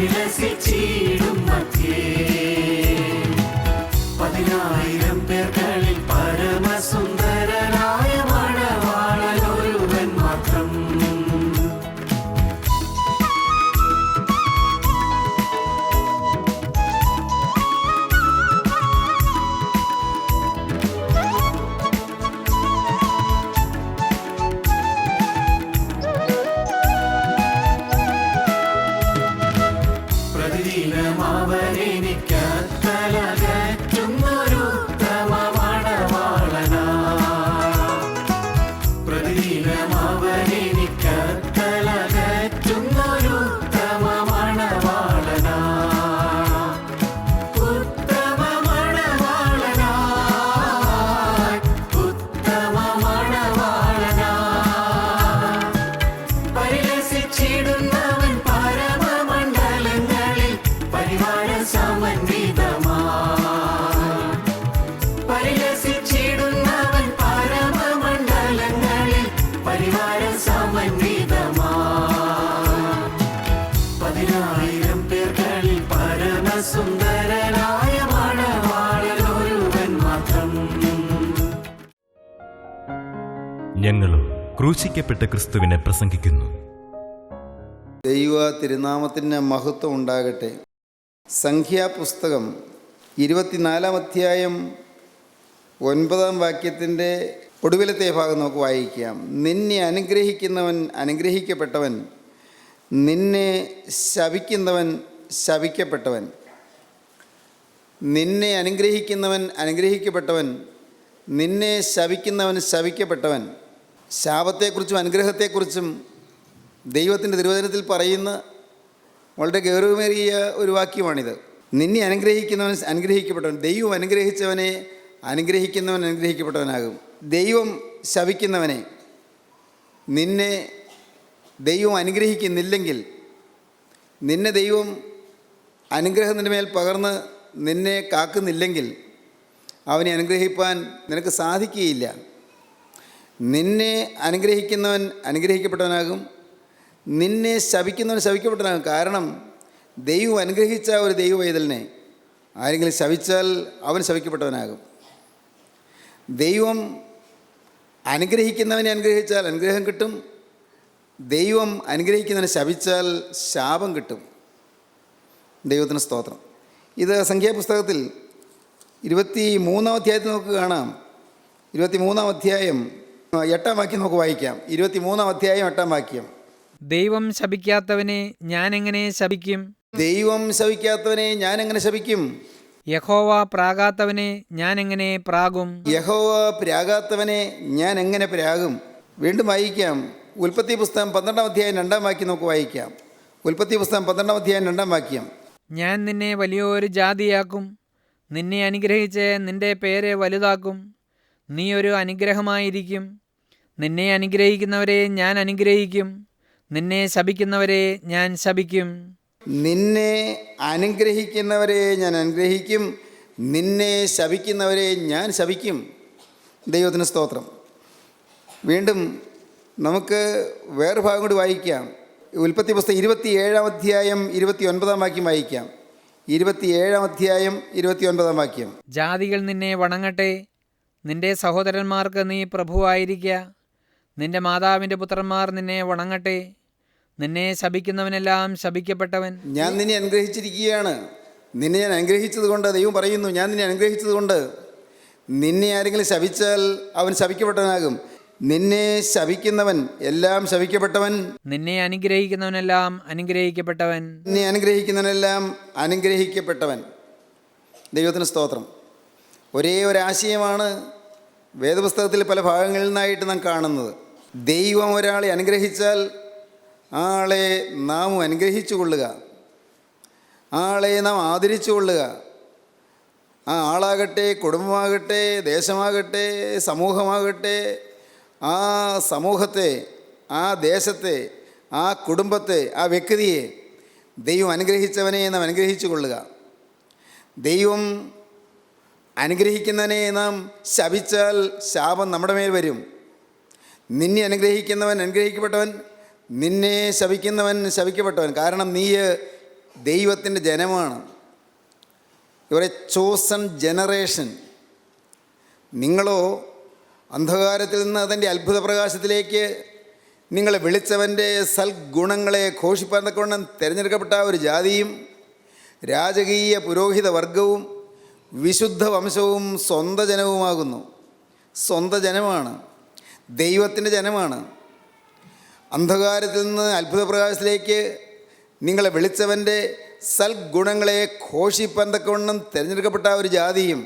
പരിലസിച്ചിടും മധ്യേ 10,000 പേർകളിൽ പരമസുന്ദരനായ മണവാളനൊരുവൻ മാത്രം. പ്രതിദിനം അവനെനിക്കത്തലകറ്റുന്നൊരുത്തമ മണവാളനാ. പ്രതിദിനം അവനെനിക്കത്തലകറ്റുന്നൊരുത്തമ മണവാളനാ. ഉത്തമ മണവാളനാ, ഉത്തമ മണവാളനാ. പരിലസിച്ചിടുന്നവൻ പരമമണ്ഡലങ്ങളിൽ പരിവാര സമന്വിതമായി. പരിലസിച്ചിടുന്നവൻ പരമമണ്ഡലങ്ങളിൽ പരിവാര സമന്വിതമായി. 10,000 പേർകളിൽ പരമസുന്ദരനായ മണവാളനൊരുവൻ മാത്രം. ഞങ്ങളും ക്രൂശിക്കപ്പെട്ട ക്രിസ്തുവിനെ പ്രസംഗിക്കുന്നു. ദൈവ തിരുനാമത്തിന് മഹത്വം ഉണ്ടാകട്ടെ. സംഖ്യാപുസ്തകം 24 അധ്യായം 9 വാക്യത്തിൻ്റെ ഒടുവിലത്തെ ഭാഗം നമുക്ക് വായിക്കാം. നിന്നെ അനുഗ്രഹിക്കുന്നവൻ അനുഗ്രഹിക്കപ്പെട്ടവൻ, നിന്നെ ശപിക്കുന്നവൻ ശപിക്കപ്പെട്ടവൻ. നിന്നെ അനുഗ്രഹിക്കുന്നവൻ അനുഗ്രഹിക്കപ്പെട്ടവൻ, നിന്നെ ശപിക്കുന്നവൻ ശപിക്കപ്പെട്ടവൻ. ശാപത്തെക്കുറിച്ചും അനുഗ്രഹത്തെക്കുറിച്ചും ദൈവത്തിൻ്റെ തിരുവചനത്തിൽ പറയുന്ന വളരെ ഗൗരവമേറിയ ഒരു വാക്യമാണിത്. നിന്നെ അനുഗ്രഹിക്കുന്നവൻ അനുഗ്രഹിക്കപ്പെട്ടവൻ. ദൈവം അനുഗ്രഹിച്ചവനെ അനുഗ്രഹിക്കുന്നവൻ അനുഗ്രഹിക്കപ്പെട്ടവനാകും. ദൈവം ശപിക്കുന്നവനെ, നിന്നെ ദൈവം അനുഗ്രഹിക്കുന്നില്ലെങ്കിൽ, നിന്നെ ദൈവം അനുഗ്രഹത്തിൻ്റെ മേൽ പകർന്ന് നിന്നെ കാക്കുന്നില്ലെങ്കിൽ അവനെ അനുഗ്രഹിപ്പാൻ നിനക്ക് സാധിക്കുകയില്ല. നിന്നെ അനുഗ്രഹിക്കുന്നവൻ അനുഗ്രഹിക്കപ്പെട്ടവനാകും, നിന്നെ ശപിക്കുന്നവൻ ശപിക്കപ്പെട്ടവനാകും. കാരണം ദൈവം അനുഗ്രഹിച്ച ഒരു ദൈവവൈതലിനെ ആരെങ്കിലും ശപിച്ചാൽ അവൻ ശപിക്കപ്പെട്ടവനാകും. ദൈവം അനുഗ്രഹിക്കുന്നവനെ അനുഗ്രഹിച്ചാൽ അനുഗ്രഹം കിട്ടും, ദൈവം അനുഗ്രഹിക്കുന്നവനെ ശപിച്ചാൽ ശാപം കിട്ടും. ദൈവത്തിന് സ്തോത്രം. ഇത് സംഖ്യാപുസ്തകത്തിൽ 23 അധ്യായത്തിൽ നമുക്ക് കാണാം. 23 അധ്യായം 8 വാക്യം നമുക്ക് വായിക്കാം. 23 അധ്യായം 8 വാക്യം. ദൈവം ശപിക്കാത്തവനെ ഞാൻ എങ്ങനെ ശപിക്കും? ദൈവം ശപിക്കാത്തവനെ ഞാൻ എങ്ങനെ ശപിക്കും? യഹോവ പ്രാകാത്തവനെ ഞാൻ എങ്ങനെ പ്രാകും? യഹോവ പ്രാകാത്തവനെ ഞാൻ എങ്ങനെ പ്രാകും? വീണ്ടും വായിക്കാം. ഉൽപ്പത്തി പുസ്തകം 12 അധ്യായം 2 വാക്യം നമുക്ക് വായിക്കാം. ഉൽപ്പത്തി പുസ്തകം 12 അധ്യായം 2 വാക്യം. ഞാൻ നിന്നെ വലിയൊരു ജാതിയാക്കും, നിന്നെ അനുഗ്രഹിച്ച് നിന്റെ പേരെ വലുതാക്കും, നീ ഒരു അനുഗ്രഹമായിരിക്കും. നിന്നെ അനുഗ്രഹിക്കുന്നവരെ ഞാൻ അനുഗ്രഹിക്കും, നിന്നെ ശപിക്കുന്നവരെ ഞാൻ ശപിക്കും. നിന്നെ അനുഗ്രഹിക്കുന്നവരെ ഞാൻ അനുഗ്രഹിക്കും, നിന്നെ ശപിക്കുന്നവരെ ഞാൻ ശപിക്കും. ദൈവത്തിന് സ്തോത്രം. വീണ്ടും നമുക്ക് വേറെ ഭാഗം കൂടി വായിക്കാം. ഉൽപ്പത്തി പുസ്തകം 27 അധ്യായം 29 വാക്യം വായിക്കാം. 27 അധ്യായം 29 വാക്യം. ജാതികൾ നിന്നെ വണങ്ങട്ടെ, നിന്റെ സഹോദരന്മാർക്ക് നീ പ്രഭുവായിരിക്കുക. നിന്റെ മാതാവിൻ്റെ പുത്രന്മാർ നിന്നെ വണങ്ങട്ടെ. നിന്നെ ശപിക്കുന്നവനെല്ലാം ശപിക്കപ്പെട്ടവൻ. ഞാൻ നിന്നെ അനുഗ്രഹിച്ചിരിക്കുകയാണ്. നിന്നെ ഞാൻ അനുഗ്രഹിച്ചത് കൊണ്ട് ദൈവം പറയുന്നു, ഞാൻ നിന്നെ അനുഗ്രഹിച്ചത് കൊണ്ട് നിന്നെ ആരെങ്കിലും ശപിച്ചാൽ അവൻ ശപിക്കപ്പെട്ടവനാകും. നിന്നെ ശപിക്കുന്നവൻ എല്ലാം ശപിക്കപ്പെട്ടവൻ, നിന്നെ അനുഗ്രഹിക്കുന്നവനെല്ലാം അനുഗ്രഹിക്കപ്പെട്ടവൻ. നിന്നെ അനുഗ്രഹിക്കുന്നവനെല്ലാം അനുഗ്രഹിക്കപ്പെട്ടവൻ. ദൈവത്തിന് സ്തോത്രം. ഒരേ ഒരാശയമാണ് വേദപുസ്തകത്തിൽ പല ഭാഗങ്ങളിൽ നിന്നായിട്ട് നാം കാണുന്നത്. ദൈവം ഒരാളെ അനുഗ്രഹിച്ചാൽ ആളെ നാം അനുഗ്രഹിച്ചു കൊള്ളുക, ആളെ നാം ആദരിച്ചു കൊള്ളുക. ആ ആളാകട്ടെ, കുടുംബമാകട്ടെ, ദേശമാകട്ടെ, സമൂഹമാകട്ടെ, ആ സമൂഹത്തെ, ആ ദേശത്തെ, ആ കുടുംബത്തെ, ആ വ്യക്തിയെ ദൈവം അനുഗ്രഹിച്ചവനെ നാം അനുഗ്രഹിച്ചു കൊള്ളുക. ദൈവം അനുഗ്രഹിക്കുന്നവനെ നാം ശപിച്ചാൽ ശാപം നമ്മുടെ മേൽ വരും. നിന്നെ അനുഗ്രഹിക്കുന്നവൻ അനുഗ്രഹിക്കപ്പെട്ടവൻ, നിന്നെ ശപിക്കുന്നവൻ ശപിക്കപ്പെട്ടവൻ. കാരണം നീ ദൈവത്തിൻ്റെ ജനമാണ്. ഇവരെ ചോസൺ ജനറേഷൻ. നിങ്ങളോ അന്ധകാരത്തിൽ നിന്ന് അതിൻ്റെ അത്ഭുത പ്രകാശത്തിലേക്ക് നിങ്ങളെ വിളിച്ചവൻ്റെ സൽഗുണങ്ങളെ ഘോഷിപ്പാൻ തക്കവണ്ണം തിരഞ്ഞെടുക്കപ്പെട്ട ഒരു ജാതിയും രാജകീയ പുരോഹിത വർഗവും വിശുദ്ധ വംശവും സ്വന്ത ജനവുമാകുന്നു. സ്വന്ത ജനമാണ്, ദൈവത്തിൻ്റെ ജനമാണ്. അന്ധകാരത്തിൽ നിന്ന് അത്ഭുത പ്രകാശത്തിലേക്ക് നിങ്ങളെ വിളിച്ചവൻ്റെ സൽഗുണങ്ങളെ ഘോഷിപ്പാൻ തക്കവണ്ണം തിരഞ്ഞെടുക്കപ്പെട്ട ഒരു ജാതിയും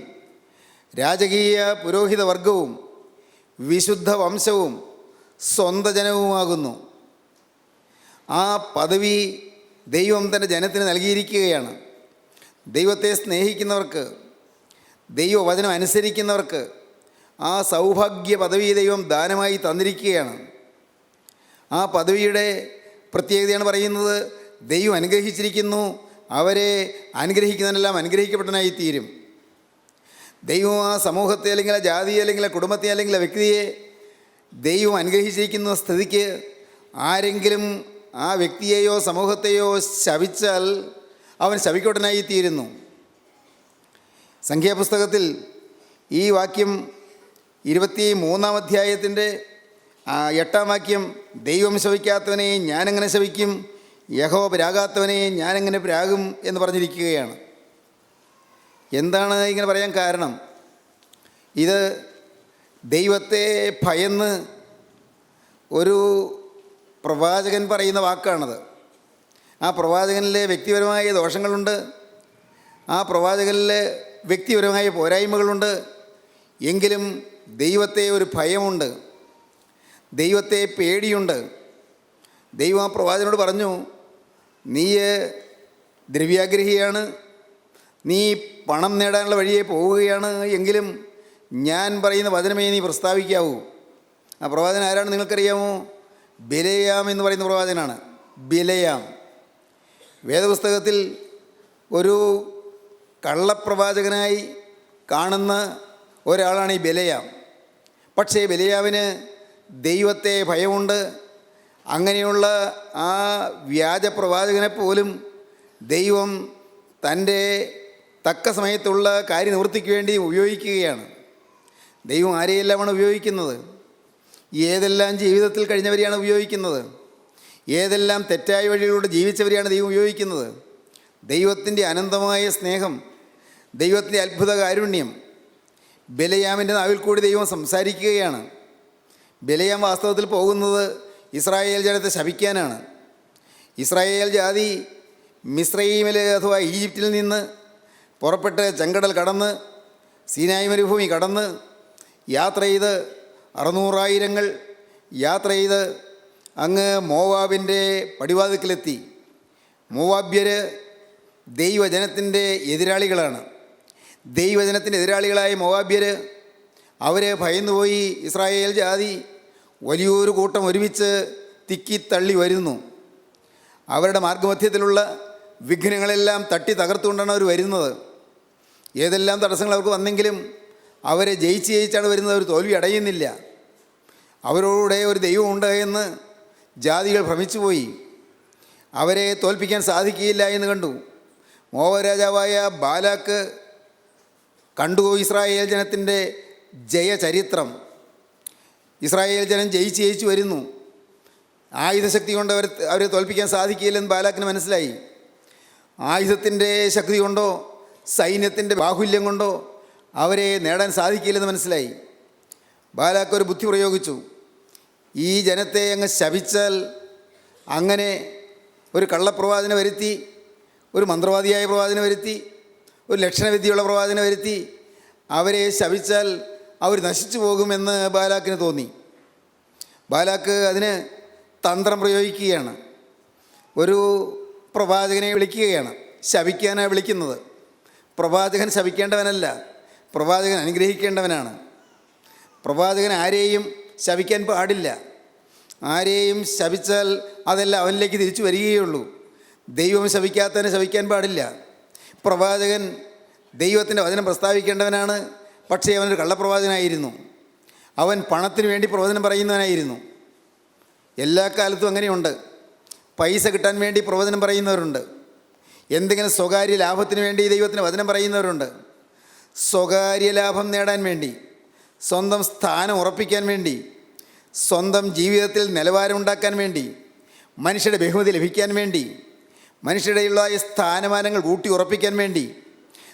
രാജകീയ പുരോഹിത വർഗവും വിശുദ്ധ വംശവും സ്വന്ത ജനവുമാകുന്നു. ആ പദവി ദൈവം തൻ്റെ ജനത്തിന് നൽകിയിരിക്കുകയാണ്. ദൈവത്തെ സ്നേഹിക്കുന്നവർക്ക്, ദൈവവചനം അനുസരിക്കുന്നവർക്ക് ആ സൗഭാഗ്യ പദവി ദൈവം ദാനമായി തന്നിരിക്കുകയാണ്. ആ പദവിയുടെ പ്രത്യേകതയാണ് പറയുന്നത്. ദൈവം അനുഗ്രഹിച്ചിരിക്കുന്നു, അവരെ അനുഗ്രഹിക്കുന്നതിനെല്ലാം അനുഗ്രഹിക്കപ്പെട്ടവനായി തീരും. ദൈവം ആ സമൂഹത്തെ അല്ലെങ്കിൽ ആ ജാതിയെ അല്ലെങ്കിൽ ആ കുടുംബത്തെ അല്ലെങ്കിൽ ആ വ്യക്തിയെ ദൈവം അനുഗ്രഹിച്ചിരിക്കുന്ന സ്ഥിതിക്ക് ആരെങ്കിലും ആ വ്യക്തിയെയോ സമൂഹത്തെയോ ശപിച്ചാൽ അവൻ ശപിക്കപ്പെട്ടവനായി തീരുന്നു. സംഖ്യാപുസ്തകത്തിൽ ഈ വാക്യം 23-ാം അധ്യായത്തിൻ്റെ 8-ാം വാക്യം, ദൈവം ശപിക്കാത്തവനെ ഞാനെങ്ങനെ ശപിക്കും, യഹോവ പ്രാകാത്തവനെ ഞാനെങ്ങനെ പ്രാകും എന്ന് പറഞ്ഞിരിക്കുകയാണ്. എന്താണ് ഇങ്ങനെ പറയാൻ കാരണം? ഇത് ദൈവത്തെ ഭയന്ന് ഒരു പ്രവാചകൻ പറയുന്ന വാക്കാണത്. ആ പ്രവാചകനിലെ വ്യക്തിപരമായ ദോഷങ്ങളുണ്ട്, ആ പ്രവാചകനിലെ വ്യക്തിപരമായ പോരായ്മകളുണ്ട്. എങ്കിലും ദൈവത്തെ ഒരു ഭയമുണ്ട്, ദൈവത്തെ പേടിയുണ്ട്. ദൈവം ആ പ്രവാചകനോട് പറഞ്ഞു, നീ ദ്രവ്യാഗ്രഹിയാണ്, നീ പണം നേടാനുള്ള വഴിയെ പോവുകയാണ്, എങ്കിലും ഞാൻ പറയുന്ന വചനമേ നീ പ്രസ്താവിക്കാവൂ. ആ പ്രവാചകൻ ആരാണ് നിങ്ങൾക്കറിയാമോ? ബിലയാം എന്ന് പറയുന്ന പ്രവാചകനാണ്. ബിലയാം വേദപുസ്തകത്തിൽ ഒരു കള്ളപ്രവാചകനായി കാണുന്ന ഒരാളാണ് ഈ ബിലയാം. പക്ഷേ ബിലയാമിന് ദൈവത്തെ ഭയമുണ്ട്. അങ്ങനെയുള്ള ആ വ്യാജ പ്രവാചകനെ പോലും ദൈവം തൻ്റെ തക്ക സമയത്തുള്ള കാര്യനിവൃത്തിക്ക് വേണ്ടി ഉപയോഗിക്കുകയാണ്. ദൈവം ആരെയെല്ലാമാണ് ഉപയോഗിക്കുന്നത്? ഏതെല്ലാം ജീവിതത്തിൽ കഴിഞ്ഞവരെയാണ് ഉപയോഗിക്കുന്നത്? ഏതെല്ലാം തെറ്റായ വഴികളിലൂടെ ജീവിച്ചവരെയാണ് ദൈവം ഉപയോഗിക്കുന്നത്? ദൈവത്തിൻ്റെ അനന്തമായ സ്നേഹം, ദൈവത്തിൻ്റെ അത്ഭുത കാരുണ്യം ബിലയാമിൻ്റെ നാവിൽ കൂടി ദൈവം സംസാരിക്കുകയാണ്. ബിലയാം വാസ്തവത്തിൽ പോകുന്നത് ഇസ്രായേൽ ജനത്തെ ശപിക്കാനാണ്. ഇസ്രായേൽ ജാതി മിസ്രയീമിൽ അഥവാ ഈജിപ്തിൽ നിന്ന് പുറപ്പെട്ട് ചെങ്കടൽ കടന്ന് സീനായി മരുഭൂമി കടന്ന് യാത്ര ചെയ്ത് 600,000 യാത്ര ചെയ്ത് അങ്ങ് മോവാബിൻ്റെ പടിവാതിക്കലെത്തി. മോവാബ്യർ ദൈവജനത്തിൻ്റെ എതിരാളികളാണ്. ദൈവജനത്തിൻ്റെ എതിരാളികളായ മോവാബ്യർ അവർ ഭയന്നുപോയി. ഇസ്രായേൽ ജാതി വലിയൊരു കൂട്ടം ഒരുമിച്ച് തിക്കിത്തള്ളി വരുന്നു. അവരുടെ മാർഗമധ്യത്തിലുള്ള വിഘ്നങ്ങളെല്ലാം തട്ടി തകർത്തുകൊണ്ടാണ് അവർ വരുന്നത്. ഏതെല്ലാം തടസ്സങ്ങൾ അവർക്ക് വന്നെങ്കിലും അവരെ ജയിച്ചാണ് വരുന്നത്. അവർ തോൽവി അടയുന്നില്ല. അവരോടെ ഒരു ദൈവമുണ്ട് എന്ന് ജാതികൾ ഭ്രമിച്ചുപോയി. അവരെ തോൽപ്പിക്കാൻ സാധിക്കുകയില്ല എന്ന് കണ്ടു. മോവാബ് രാജാവായ ബാലാക്ക് കണ്ടു ഇസ്രായേൽ ജനത്തിൻ്റെ ജയചരിത്രം. ഇസ്രായേൽ ജനം ജയിച്ചു വരുന്നു. ആയുധശക്തി കൊണ്ട് അവരെ തോൽപ്പിക്കാൻ സാധിക്കില്ലെന്ന് ബാലാക്കിന് മനസ്സിലായി. ആയുധത്തിൻ്റെ ശക്തി കൊണ്ടോ സൈന്യത്തിൻ്റെ ബാഹുല്യം കൊണ്ടോ അവരെ നേടാൻ സാധിക്കില്ലെന്ന് മനസ്സിലായി. ബാലാക്ക് ഒരു ബുദ്ധി പ്രയോഗിച്ചു. ഈ ജനത്തെ അങ്ങ് ശപിച്ചാൽ, അങ്ങനെ ഒരു കള്ളപ്രവാചനെ വരുത്തി, ഒരു മന്ത്രവാദിയായ പ്രവാചനെ വരുത്തി, ഒരു ലക്ഷണവിദ്യയുള്ള പ്രവാചനെ വരുത്തി അവരെ ശപിച്ചാൽ അവർ നശിച്ചു പോകുമെന്ന് ബാലാക്കിന് തോന്നി. ബാലാക്ക് അതിന് തന്ത്രം പ്രയോഗിക്കുകയാണ്. ഒരു പ്രവാചകനെ വിളിക്കുകയാണ്. ശപിക്കാനാണ് വിളിക്കുന്നത്. പ്രവാചകൻ ശപിക്കേണ്ടവനല്ല, പ്രവാചകൻ അനുഗ്രഹിക്കേണ്ടവനാണ്. പ്രവാചകൻ ആരെയും ശപിക്കാൻ പാടില്ല. ആരെയും ശപിച്ചാൽ അതെല്ലാം അവനിലേക്ക് തിരിച്ചു വരികയുള്ളൂ. ദൈവം ശപിക്കാത്തവനെ ശപിക്കാൻ പാടില്ല. പ്രവാചകൻ ദൈവത്തിൻ്റെ വചനം പ്രസ്താവിക്കേണ്ടവനാണ്. പക്ഷേ അവനൊരു കള്ളപ്രവാചകനായിരുന്നു. അവൻ പണത്തിന് വേണ്ടി പ്രവചനം പറയുന്നവനായിരുന്നു. എല്ലാ കാലത്തും അങ്ങനെയുണ്ട്. പൈസ കിട്ടാൻ വേണ്ടി പ്രവചനം പറയുന്നവരുണ്ട്. എന്തെങ്കിലും സ്വകാര്യ ലാഭത്തിന് വേണ്ടി ദൈവത്തിന് വചനം പറയുന്നവരുണ്ട്. സ്വകാര്യ ലാഭം നേടാൻ വേണ്ടി, സ്വന്തം സ്ഥാനം ഉറപ്പിക്കാൻ വേണ്ടി, സ്വന്തം ജീവിതത്തിൽ നിലവാരമുണ്ടാക്കാൻ വേണ്ടി, മനുഷ്യരുടെ ബഹുമതി ലഭിക്കാൻ വേണ്ടി, മനുഷ്യരുടെയുള്ള ഈ സ്ഥാനമാനങ്ങൾ കൂട്ടി ഉറപ്പിക്കാൻ വേണ്ടി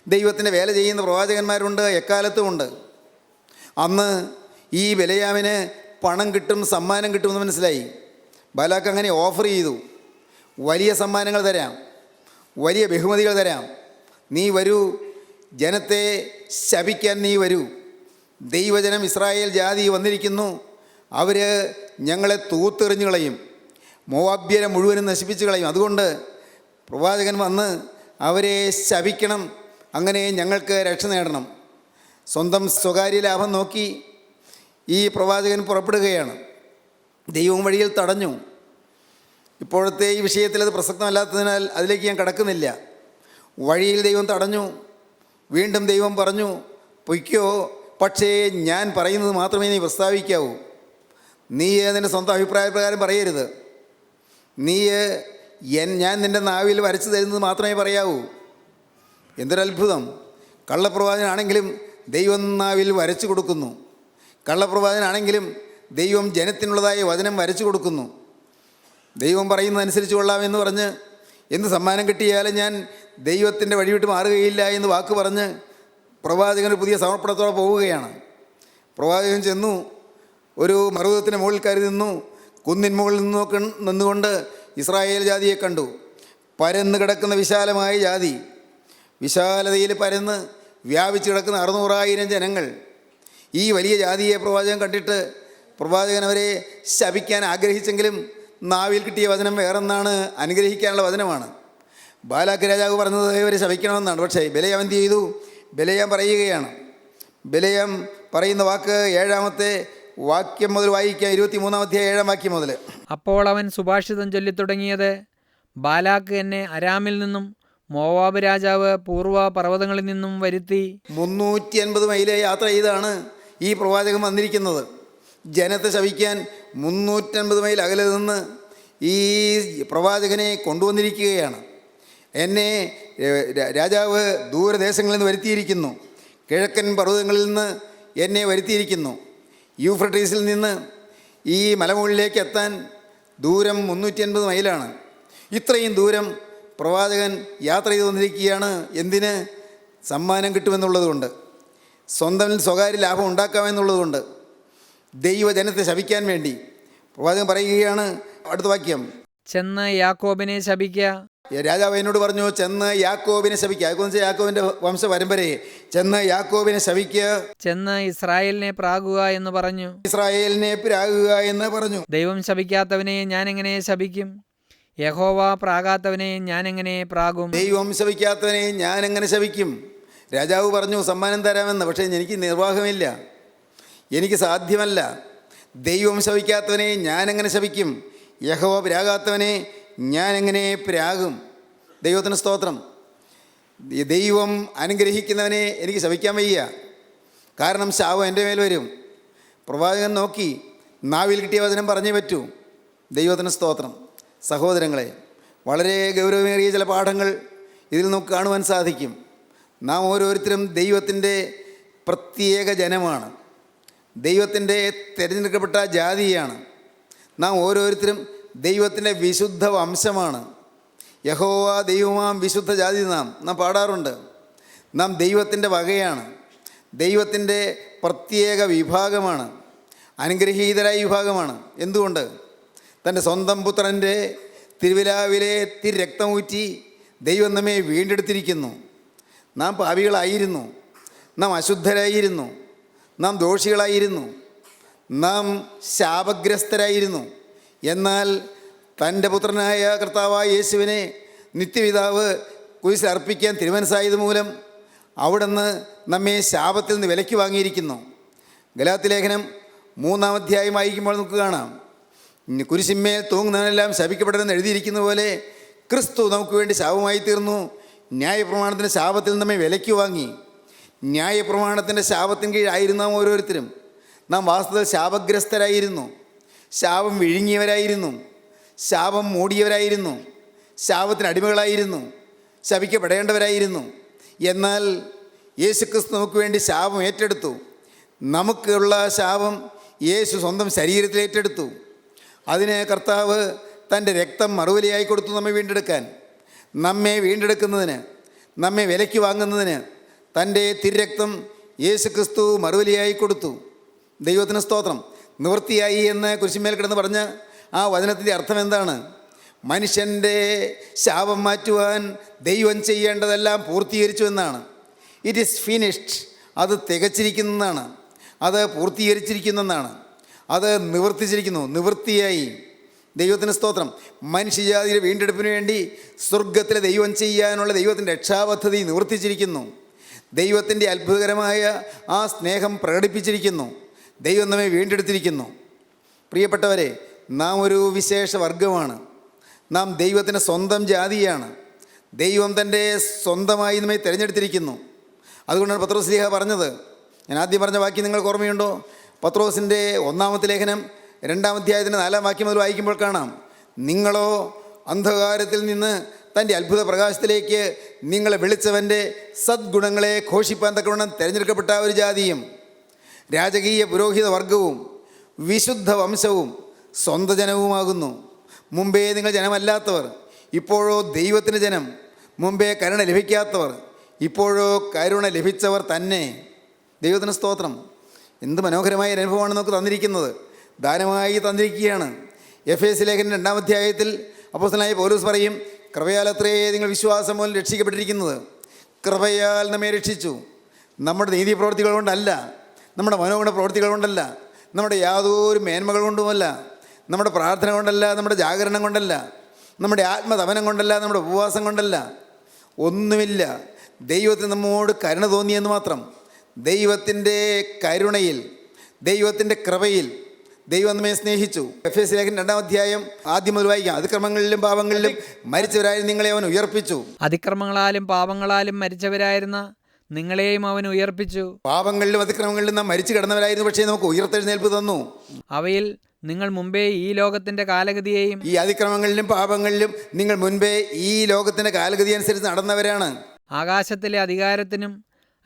ദൈവത്തിൻ്റെ വേല ചെയ്യുന്ന പ്രവാചകന്മാരുണ്ട്, എക്കാലത്തുമുണ്ട്. അന്ന് ഈ ബിലയാമിന് പണം കിട്ടും, സമ്മാനം കിട്ടുമെന്ന് മനസ്സിലായി. ബാലാക്ക് അങ്ങനെ ഓഫർ ചെയ്തു, വലിയ സമ്മാനങ്ങൾ തരാം, വലിയ ബഹുമതികൾ തരാം, നീ വരൂ, ജനത്തെ ശപിക്കാൻ നീ വരൂ. ദൈവജനം ഇസ്രായേൽ ജാതി വന്നിരിക്കുന്നു, അവർ ഞങ്ങളെ തൂത്തെറിഞ്ഞു കളയും, മോവാബ്യരെ മുഴുവനും നശിപ്പിച്ച് കളയും. അതുകൊണ്ട് പ്രവാചകൻ വന്ന് അവരെ ശപിക്കണം, അങ്ങനെ ഞങ്ങൾക്ക് രക്ഷ നേടണം. സ്വന്തം സ്വകാര്യ ലാഭം നോക്കി ഈ പ്രവാചകൻ പുറപ്പെടുകയാണ്. ദൈവം വഴിയിൽ തടഞ്ഞു. ഇപ്പോഴത്തെ ഈ വിഷയത്തിൽ അത് പ്രസക്തമല്ലാത്തതിനാൽ അതിലേക്ക് ഞാൻ കടക്കുന്നില്ല. വഴിയിൽ ദൈവം തടഞ്ഞു. വീണ്ടും ദൈവം പറഞ്ഞു, പൊയ്ക്കോ, പക്ഷേ ഞാൻ പറയുന്നത് മാത്രമേ നീ പ്രസ്താവിക്കാവൂ. നീ നിൻ്റെ സ്വന്തം അഭിപ്രായപ്രകാരം പറയരുത്. ഞാൻ നിൻ്റെ നാവിൽ വരച്ചു തരുന്നത് മാത്രമേ പറയാവൂ. എന്തൊരത്ഭുതം! കള്ളപ്രവാചകനാണെങ്കിലും ദൈവം നാവിൽ വരച്ചു കൊടുക്കുന്നു. കള്ളപ്രവാചകനാണെങ്കിലും ദൈവം ജനത്തിനുള്ളതായ വചനം വരച്ചു കൊടുക്കുന്നു. ദൈവം പറയുന്നതനുസരിച്ച് കൊള്ളാമെന്ന് പറഞ്ഞ് എന്ത് സമ്മാനം കിട്ടിയാലും ഞാൻ ദൈവത്തിൻ്റെ വഴിവിട്ട് മാറുകയില്ല എന്ന് വാക്ക് പറഞ്ഞ് പ്രവാചകൻ പുതിയ സമർപ്പണത്തോടെ പോവുകയാണ്. പ്രവാചകൻ ചെന്നു, ഒരു പർവ്വതത്തിൻ്റെ മുകളിൽ കയറി നിന്നു. കുന്നിൻ മുകളിൽ നിന്നുകൊണ്ട് ഇസ്രായേൽ ജാതിയെ കണ്ടു. പരന്ന് കിടക്കുന്ന വിശാലമായ ജാതി, വിശാലതയിൽ പരന്ന് വ്യാപിച്ച് കിടക്കുന്ന 600,000 ജനങ്ങൾ. ഈ വലിയ ജാതിയെ പ്രവാചകൻ കണ്ടിട്ട് പ്രവാചകൻ അവരെ ശപിക്കാൻ ആഗ്രഹിച്ചെങ്കിലും നാവിൽ കിട്ടിയ വചനം വേറെന്നാണ്, അനുഗ്രഹിക്കാനുള്ള വചനമാണ്. ബാലാക്ക് രാജാവ് പറഞ്ഞത് ഇവരെ ശപിക്കണമെന്നാണ്. പക്ഷേ ബിലയാം എന്ത് ചെയ്തു? ബിലയാം പറയുകയാണ്. ബിലയാം പറയുന്ന വാക്ക് 7-ാമത്തെ വാക്യം മുതൽ വായിക്കാം. 23-ാം അധ്യായം 7-ാം വാക്യം മുതൽ. അപ്പോൾ അവൻ സുഭാഷിതം ചൊല്ലിത്തുടങ്ങിയത്, ബാലാക്ക് എന്നെ അരാമിൽ നിന്നും മോവാബ് രാജാവ് പൂർവ്വ പർവ്വതങ്ങളിൽ നിന്നും വരുത്തി. 350 മൈൽ യാത്ര ചെയ്താണ് ഈ പ്രവാചകൻ വന്നിരിക്കുന്നത്. ജനത്തെ ശപിക്കാൻ 350 മൈൽ അകലെ നിന്ന് ഈ പ്രവാചകനെ കൊണ്ടുവന്നിരിക്കുകയാണ്. എന്നെ രാജാവ് ദൂരദേശങ്ങളിൽ നിന്ന് വരുത്തിയിരിക്കുന്നു, കിഴക്കൻ പർവ്വതങ്ങളിൽ നിന്ന് എന്നെ വരുത്തിയിരിക്കുന്നു. യൂഫ്രട്ടീസിൽ നിന്ന് ഈ മലമുകളിലേക്ക് എത്താൻ ദൂരം 350 മൈലാണ്. ഇത്രയും ദൂരം പ്രവാചകൻ യാത്ര ചെയ്ത് വന്നിരിക്കുകയാണ്. എന്തിന്? സമ്മാനം കിട്ടുമെന്നുള്ളതുകൊണ്ട്, സ്വന്തം സ്വകാര്യ ലാഭം ഉണ്ടാക്കാമെന്നുള്ളതുകൊണ്ട്, ദൈവജനത്തെ ശപിക്കാൻ വേണ്ടി. പ്രവാചകൻ പറയുകയാണ്, അടുത്ത വാക്യം, ചെന്ന് യാക്കോബിനെ ശപിക്കുക. രാജാവ് എന്നോട് പറഞ്ഞു, ചെന്ന് യാക്കോബിനെ ശപിക്കുക. അതെന്ന് യാക്കോബിൻ്റെ വംശ പരമ്പരയെ ചെന്ന് യാക്കോബിനെ ശപിക്കുക, ചെന്ന് ഇസ്രായേലിനെ പ്രാകുക എന്ന് പറഞ്ഞു. ഇസ്രായേലിനെ പ്രാകുക എന്ന് പറഞ്ഞു. ദൈവം ശപിക്കാത്തവനെ ഞാൻ എങ്ങനെ ശപിക്കും? യഹോവ പ്രാകാത്തവനെ ഞാൻ എങ്ങനെ പ്രാകും? ദൈവം ശപിക്കാത്തവനെ ഞാൻ എങ്ങനെ ശപിക്കും? രാജാവ് പറഞ്ഞു, സമ്മാനം തരാമെന്ന്. പക്ഷേ എനിക്ക് നിർവാഹമില്ല, എനിക്ക് സാധ്യമല്ല. ദൈവം ശപിക്കാത്തവനെ ഞാൻ എങ്ങനെ ശപിക്കും? യഹോവ പ്രാകാത്തവനെ ഞാൻ എങ്ങനെ പ്രാകും? ദൈവത്തിന് സ്തോത്രം. ദൈവം അനുഗ്രഹിക്കുന്നവനെ എനിക്ക് ശപിക്കാൻ വയ്യ, കാരണം ശാപം എൻ്റെ മേൽ വരും. പ്രവാചകൻ നോക്കി, നാവിൽ കിട്ടിയ വചനം പറഞ്ഞേ പറ്റൂ. ദൈവത്തിന് സ്തോത്രം. സഹോദരങ്ങളെ, വളരെ ഗൗരവമേറിയ ചില പാഠങ്ങൾ ഇതിൽ നമുക്ക് കാണുവാൻ സാധിക്കും. നാം ഓരോരുത്തരും ദൈവത്തിൻ്റെ പ്രത്യേക ജനമാണ്, ദൈവത്തിൻ്റെ തിരഞ്ഞെടുക്കപ്പെട്ട ജാതിയാണ്. നാം ഓരോരുത്തരും ദൈവത്തിൻ്റെ വിശുദ്ധ വംശമാണ്. യഹോവ ദൈവമാം വിശുദ്ധ ജാതി നാം പാടാറുണ്ട്. നാം ദൈവത്തിൻ്റെ വകയാണ്, ദൈവത്തിൻ്റെ പ്രത്യേക വിഭാഗമാണ്, അനുഗ്രഹീതരായ വിഭാഗമാണ്. എന്തുകൊണ്ട്? തൻ്റെ സ്വന്തം പുത്രൻ്റെ തിരുവിലാവിലെ രക്തമൂറ്റി ദൈവം നമ്മെ വീണ്ടെടുത്തിരിക്കുന്നു. നാം പാപികളായിരുന്നു, നാം അശുദ്ധരായിരുന്നു, നാം ദോഷികളായിരുന്നു, നാം ശാപഗ്രസ്തരായിരുന്നു. എന്നാൽ തൻ്റെ പുത്രനായ കർത്താവായ യേശുവിനെ നിത്യപിതാവ് കുരിശിൽ അർപ്പിക്കാൻ തിരുമനസ്സായത് മൂലം അവിടുന്ന് നമ്മെ ശാപത്തിൽ നിന്ന് വിലയ്ക്ക് വാങ്ങിയിരിക്കുന്നു. ഗലാത്യ ലേഖനം 3-ാം അധ്യായം വായിക്കുമ്പോൾ നമുക്ക് കാണാം, കുരിശിന്മേൽ തൂങ്ങുന്നവനെല്ലാം ശപിക്കപ്പെടണമെന്ന് എഴുതിയിരിക്കുന്ന പോലെ ക്രിസ്തു നമുക്ക് വേണ്ടി ശാപമായി തീർന്നു. ന്യായപ്രമാണത്തിൻ്റെ ശാപത്തിൽ നമ്മെ വിലയ്ക്ക് വാങ്ങി. ന്യായപ്രമാണത്തിൻ്റെ ശാപത്തിന് കീഴായിരുന്നു നാം ഓരോരുത്തരും. നാം വാസ്തവത്തിൽ ശാപഗ്രസ്തരായിരുന്നു, ശാപം വിഴുങ്ങിയവരായിരുന്നു, ശാപം മൂടിയവരായിരുന്നു, ശാപത്തിന് അടിമകളായിരുന്നു, ശപിക്കപ്പെടേണ്ടവരായിരുന്നു. എന്നാൽ യേശുക്രിസ്തു നമുക്ക് വേണ്ടി ശാപം ഏറ്റെടുത്തു. നമുക്കുള്ള ശാപം യേശു സ്വന്തം ശരീരത്തിൽ ഏറ്റെടുത്തു. അതിന് കർത്താവ് തൻ്റെ രക്തം മറുവിലയായി കൊടുത്തു നമ്മെ വീണ്ടെടുക്കാൻ. നമ്മെ വീണ്ടെടുക്കുന്നതിന്, നമ്മെ വിലയ്ക്ക് വാങ്ങുന്നതിന് തൻ്റെ തിരുരക്തം യേശുക്രിസ്തു മറുവിലയായി കൊടുത്തു. ദൈവത്തിന് സ്തോത്രം. നിവൃത്തിയായി എന്ന് കുരിശിന്മേൽ കിടന്ന് പറഞ്ഞ ആ വചനത്തിൻ്റെ അർത്ഥം എന്താണ്? മനുഷ്യൻ്റെ ശാപം മാറ്റുവാൻ ദൈവം ചെയ്യേണ്ടതെല്ലാം പൂർത്തീകരിച്ചു എന്നാണ്. It is finished. അത് തികച്ചിരിക്കുന്നതാണ്, അത് പൂർത്തീകരിച്ചിരിക്കുന്നതാണ്, അത് നിവർത്തിച്ചിരിക്കുന്നു, നിവൃത്തിയായി. ദൈവത്തിന് സ്തോത്രം. മനുഷ്യജാതിയുടെ വീണ്ടെടുപ്പിന് വേണ്ടി സ്വർഗത്തിലെ ദൈവം ചെയ്യാനുള്ള ദൈവത്തിൻ്റെ രക്ഷാപദ്ധതി നിവർത്തിച്ചിരിക്കുന്നു. ദൈവത്തിൻ്റെ അത്ഭുതകരമായ ആ സ്നേഹം പ്രകടിപ്പിച്ചിരിക്കുന്നു. ദൈവം നമ്മെ വീണ്ടെടുത്തിരിക്കുന്നു. പ്രിയപ്പെട്ടവരെ, നാം ഒരു വിശേഷ വർഗമാണ്. നാം ദൈവത്തിൻ്റെ സ്വന്തം ജാതിയാണ്. ദൈവം തൻ്റെ സ്വന്തമായി നമ്മെ തിരഞ്ഞെടുത്തിരിക്കുന്നു. അതുകൊണ്ടാണ് പത്രോസ് ശ്ലീഹ പറഞ്ഞത്. ഞാൻ ആദ്യം പറഞ്ഞ വാക്യം നിങ്ങൾക്ക് ഓർമ്മയുണ്ടോ? പത്രോസിൻ്റെ 1-ാമത്തെ ലേഖനം 2-ാം അധ്യായത്തിൻ്റെ 4-ാം വാക്യം മുതൽ വായിക്കുമ്പോൾ കാണാം, നിങ്ങളോ അന്ധകാരത്തിൽ നിന്ന് തൻ്റെ അത്ഭുത പ്രകാശത്തിലേക്ക് നിങ്ങളെ വിളിച്ചവൻ്റെ സദ്ഗുണങ്ങളെ ഘോഷിപ്പാൻ തക്കവണ്ണം തിരഞ്ഞെടുക്കപ്പെട്ട ഒരു ജാതിയും രാജകീയ പുരോഹിത വർഗവും വിശുദ്ധ വംശവും സ്വന്ത ജനവുമാകുന്നു. മുമ്പേ നിങ്ങൾ ജനമല്ലാത്തവർ, ഇപ്പോഴോ ദൈവത്തിൻ്റെ ജനം. മുമ്പേ കരുണ ലഭിക്കാത്തവർ, ഇപ്പോഴോ കരുണ ലഭിച്ചവർ തന്നെ. ദൈവത്തിന് സ്തോത്രം. എന്ത് മനോഹരമായ ഒരു അനുഭവമാണ് നമുക്ക് തന്നിരിക്കുന്നത്. ദാനമായി തന്നിരിക്കുകയാണ്. എഫേസ്യ ലേഖനം 2-ാം അധ്യായത്തിൽ അപ്പോസ്തലനായ പൗലോസ് പറയും, കൃപയാലത്രേ നിങ്ങൾ വിശ്വാസം മൂലം രക്ഷിക്കപ്പെട്ടിരിക്കുന്നത്. കൃപയാൽ നമ്മെ രക്ഷിച്ചു. നമ്മുടെ നീതി പ്രവൃത്തികൾ കൊണ്ടല്ല, നമ്മുടെ മനോഗുണ പ്രവൃത്തികൾ കൊണ്ടല്ല, നമ്മുടെ യാതൊരു മേന്മകൾ കൊണ്ടുമല്ല, നമ്മുടെ പ്രാർത്ഥന കൊണ്ടല്ല, നമ്മുടെ ജാഗരണം കൊണ്ടല്ല, നമ്മുടെ ആത്മതപനം കൊണ്ടല്ല, നമ്മുടെ ഉപവാസം കൊണ്ടല്ല. ഒന്നുമില്ല. ദൈവത്തിന് നമ്മോട് കരുണ തോന്നിയെന്ന് മാത്രം. ദൈവത്തിൻ്റെ കരുണയിൽ, ദൈവത്തിൻ്റെ കൃപയിൽ ദൈവം നമ്മെ സ്നേഹിച്ചു. എഫേസ്യ ലേഖനം 2-ാം അധ്യായം ആദ്യം മുതൽ വായിക്കാം. അതിക്രമങ്ങളിലും പാപങ്ങളിലും മരിച്ചവരായിരുന്നു നിങ്ങളെ അവൻ ഉയർപ്പിച്ചു. അതിക്രമങ്ങളാലും പാപങ്ങളാലും മരിച്ചവരായിരുന്ന നിങ്ങളെയും അവൻ ഉയർപ്പിച്ചു. പാപങ്ങളിലും അതിക്രമങ്ങളിലും നാം മരിച്ചു കിടന്നവരായിരുന്നു, പക്ഷേ നമുക്ക് ഉയർത്തെഴുന്നേൽപ്പ് തന്നു. അവയിൽ നിങ്ങൾ മുമ്പേ ഈ ലോകത്തിൻ്റെ കാലഗതിയെയും, ഈ അതിക്രമങ്ങളിലും പാപങ്ങളിലും നിങ്ങൾ മുൻപേ ഈ ലോകത്തിൻ്റെ കാലഗതി അനുസരിച്ച് നടന്നവരാണ്. ആകാശത്തിലെ അധികാരത്തിനും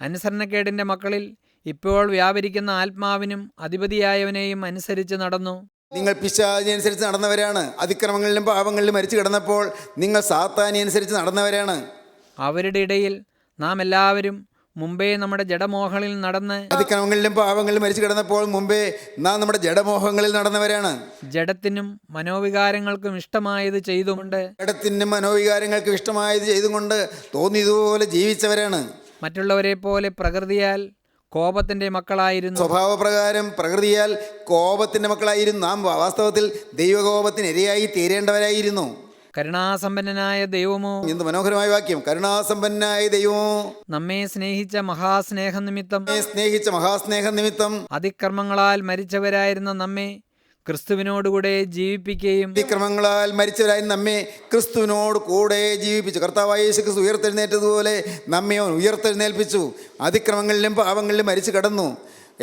അനുസരണക്കേടിൻ്റെ മക്കളിൽ ഇപ്പോൾ വ്യാപരിക്കുന്ന ആത്മാവിനും അധിപതിയായവനെയും അനുസരിച്ച് നടന്നു. നിങ്ങൾ പിശാചിനനുസരിച്ച് നടന്നവരാണ്. അതിക്രമങ്ങളിലും പാപങ്ങളിലും മരിച്ചു കിടന്നപ്പോൾ നിങ്ങൾ സാത്താനി അനുസരിച്ച് നടന്നവരാണ്. അവരുടെ ഇടയിൽ നാം എല്ലാവരും മുമ്പേ നമ്മുടെ ജഡമോഹങ്ങളിൽ നടന്ന്, അതിക്രമങ്ങളിലും പാപങ്ങളിലും മരിച്ചു കിടന്നപ്പോൾ മുമ്പേ നാം നമ്മുടെ ജഡമോഹങ്ങളിൽ നടന്നവരാണ്. ജഡത്തിനും മനോവികാരങ്ങൾക്കും ഇഷ്ടമായത് ചെയ്തുകൊണ്ട്, ജഡത്തിനും മനോവികാരങ്ങൾക്കും ഇഷ്ടമായത് ചെയ്തുകൊണ്ട് തോന്നിയതുപോലെ ജീവിച്ചവരാണ്. മറ്റുള്ളവരെ പോലെ പ്രകൃതിയാൽ കോപത്തിൻ്റെ മക്കളായിരുന്നു. സ്വഭാവപ്രകാരം പ്രകൃതിയാൽ കോപത്തിൻ്റെ മക്കളായിരുന്നു. നാം വാസ്തവത്തിൽ ദൈവകോപത്തിന് ഇരയായി തീരേണ്ടവരായിരുന്നു. കരുണാസമ്പന്നനായ ദൈവമോ, എന്ത് മനോഹരമായ വാക്യം! കരുണാസമ്പന്നനായ ദൈവമോ നമ്മെ സ്നേഹിച്ച മഹാസ്നേഹം നിമിത്തം അതിക്രമങ്ങളാൽ മരിച്ചവരായിരുന്ന നമ്മെ ക്രിസ്തുവിനോടുകൂടെ ജീവിപ്പിക്കുകയും, അതിക്രമങ്ങളാൽ മരിച്ചവരായി നമ്മെ ക്രിസ്തുവിനോട് കൂടെ ജീവിപ്പിച്ചു. കർത്താവായ യേശു ക്രിസ്തു ഉയർത്തെഴുന്നേറ്റതുപോലെ നമ്മെ അവൻ ഉയർത്തെഴുന്നേൽപ്പിച്ചു. അതിക്രമങ്ങളിലും പാപങ്ങളിലും മരിച്ചു കിടന്നു.